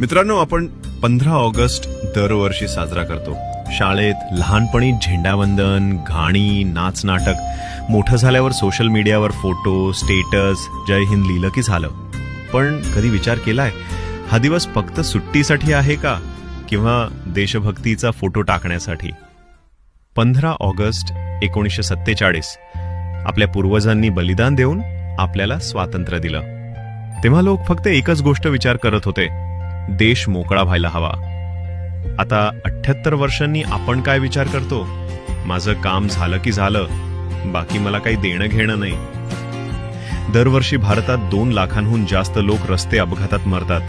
मित्रांनो, आपण 15 ऑगस्ट दरवर्षी साजरा करतो. शाळेत लहानपणी झेंडावंदन, गाणी, नाच, नाटक. मोठं झाल्यावर सोशल मीडियावर फोटो, स्टेटस, जय हिंद लिहिलं की झालं. पण कधी विचार केलाय, हा दिवस फक्त सुट्टीसाठी आहे का, किंवा देशभक्तीचा फोटो टाकण्यासाठी? 15 ऑगस्ट 1947 आपल्या पूर्वजांनी बलिदान देऊन आपल्याला स्वातंत्र्य दिलं. तेव्हा लोक फक्त एकच गोष्ट विचार करत होते, देश मोकळा व्हायला हवा. आता 78 वर्षांनी आपण काय विचार करतो? माझं काम झालं की झालं, बाकी मला काही देणं घेणं नाही. दरवर्षी भारतात 2 लाखांहून जास्त लोक रस्ते अपघातात मरतात,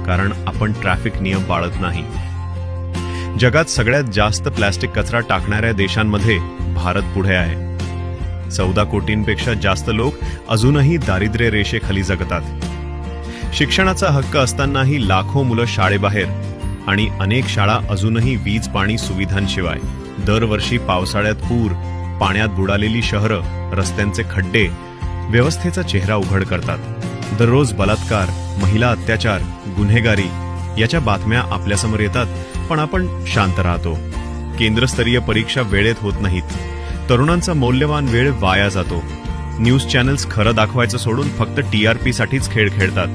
कारण आपण ट्रॅफिक नियम पाळत नाही. जगात सगळ्यात जास्त प्लॅस्टिक कचरा टाकणाऱ्या देशांमध्ये भारत पुढे आहे. 14 कोटींपेक्षा जास्त लोक अजूनही दारिद्र्य रेषेखाली जगतात. शिक्षणाचा हक्क असतानाही लाखो मुलं शाळेबाहेर, आणि अनेक शाळा अजूनही वीज पाणी सुविधांशिवाय. दरवर्षी पावसाळ्यात पूर, पाण्यात बुडालेली शहरं, रस्त्यांचे खड्डे व्यवस्थेचा चेहरा उघड करतात. दररोज बलात्कार, महिला अत्याचार, गुन्हेगारी याच्या बातम्या आपल्यासमोर येतात, पण आपण शांत राहतो. केंद्रस्तरीय परीक्षा वेळेत होत नाहीत. तरुणांचा मौल्यवान वेळ वाया जातो. न्यूज चॅनल्स खरं दाखवायचं सोडून फक्त TRP साठीच खेळ खेळतात.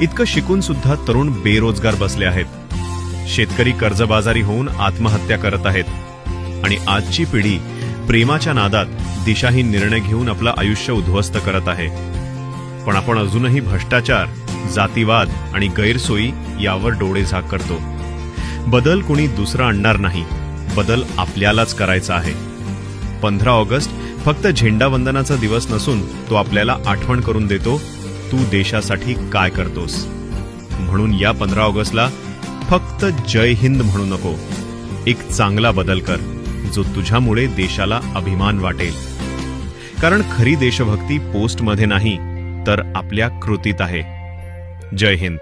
इतकं शिकून सुद्धा तरुण बेरोजगार बसले आहेत. शेतकरी कर्जबाजारी होऊन आत्महत्या करत आहेत. आणि आजची पिढी प्रेमाच्या नादात दिशाहीन निर्णय घेऊन आपलं आयुष्य उद्ध्वस्त करत आहे. पण आपण अजूनही भ्रष्टाचार, जातीवाद आणि गैरसोयी यावर डोळेझाक करतो. बदल कुणी दुसरा आणणार नाही, बदल आपल्यालाच करायचा आहे. 15 ऑगस्ट फक्त झेंडावंदनाचा दिवस नसून तो आपल्याला आठवण करून देतो, तू देशासाठी काय करतोस. म्हणून या 15 ऑगस्टला फक्त जय हिंद म्हणू नको, एक चांगला बदल कर, जो तुझ्यामुळे देशाला अभिमान वाटेल. कारण खरी देशभक्ती पोस्टमध्ये नाही, तर आपल्या कृतीत आहे. जय हिंद.